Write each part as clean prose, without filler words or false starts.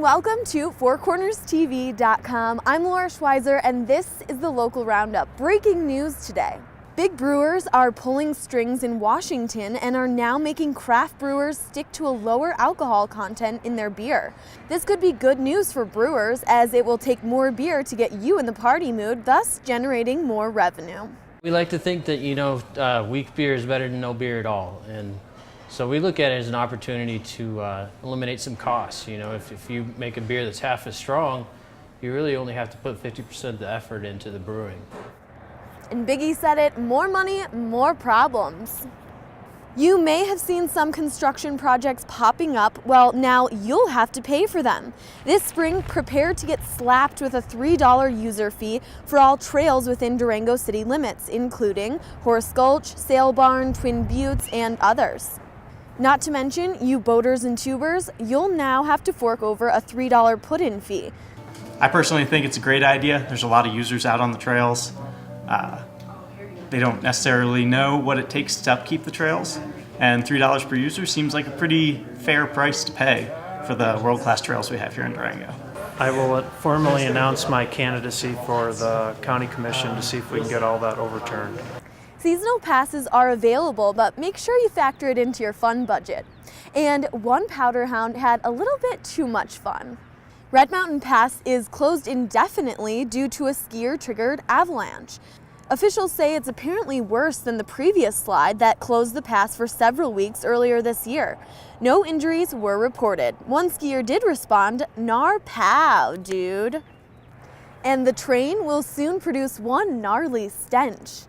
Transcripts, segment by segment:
and welcome to fourcornerstv.com. I'm Laura Schweizer and this is the local roundup. Breaking news today. Big brewers are pulling strings in Washington and are now making craft brewers stick to a lower alcohol content in their beer. This could be good news for brewers as it will take more beer to get you in the party mood, thus generating more revenue. We like to think that, weak beer is better than no beer at all. And so we look at it as an opportunity to eliminate some costs. If you make a beer that's half as strong, you really only have to put 50% of the effort into the brewing. And Biggie said it, more money, more problems. You may have seen some construction projects popping up. Well, now you'll have to pay for them. This spring, prepare to get slapped with a $3 user fee for all trails within Durango city limits, including Horse Gulch, Sail Barn, Twin Buttes, and others. Not to mention, you boaters and tubers, you'll now have to fork over a $3 put-in fee. I personally think it's a great idea. There's a lot of users out on the trails. They don't necessarily know what it takes to upkeep the trails, and $3 per user seems like a pretty fair price to pay for the world-class trails we have here in Durango. I will formally announce my candidacy for the county commission to see if we can get all that overturned. Seasonal passes are available, but make sure you factor it into your fun budget. And one powder hound had a little bit too much fun. Red Mountain Pass is closed indefinitely due to a skier-triggered avalanche. Officials say it's apparently worse than the previous slide that closed the pass for several weeks earlier this year. No injuries were reported. One skier did respond, "Gnar pow, dude." And the train will soon produce one gnarly stench.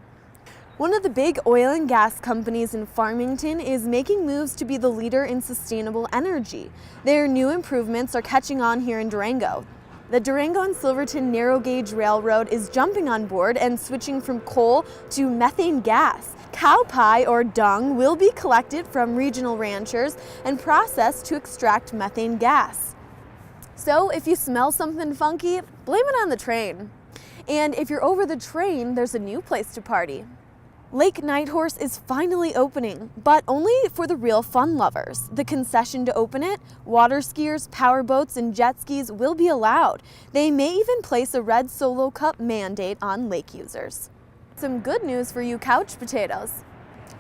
One of the big oil and gas companies in Farmington is making moves to be the leader in sustainable energy. Their new improvements are catching on here in Durango. The Durango and Silverton Narrow Gauge Railroad is jumping on board and switching from coal to methane gas. Cow pie or dung will be collected from regional ranchers and processed to extract methane gas. So if you smell something funky, blame it on the train. And if you're over the train, there's a new place to party. Lake Nighthorse is finally opening, but only for the real fun lovers. The concession to open it, water skiers, power boats, and jet skis will be allowed. They may even place a red Solo Cup mandate on lake users. Some good news for you couch potatoes.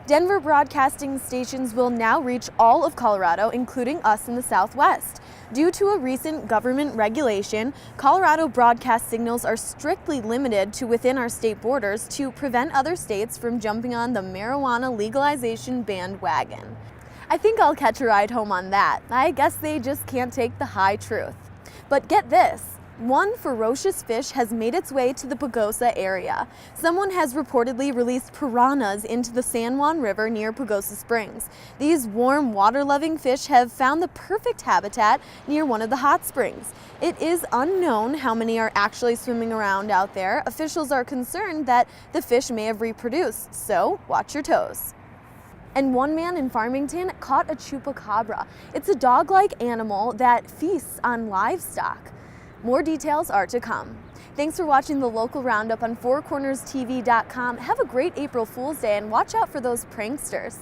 Denver broadcasting stations will now reach all of Colorado, including us in the Southwest. Due to a recent government regulation, Colorado broadcast signals are strictly limited to within our state borders to prevent other states from jumping on the marijuana legalization bandwagon. I think I'll catch a ride home on that. I guess they just can't take the high truth. But get this. One ferocious fish has made its way to the Pagosa area. Someone has reportedly released piranhas into the San Juan River near Pagosa Springs. These warm, water-loving fish have found the perfect habitat near one of the hot springs. It is unknown how many are actually swimming around out there. Officials are concerned that the fish may have reproduced, so watch your toes. And one man in Farmington caught a Chupacabra. It's a dog-like animal that feasts on livestock. More details are to come. Thanks for watching the local roundup on fourcornerstv.com. Have a great April Fool's Day and watch out for those pranksters.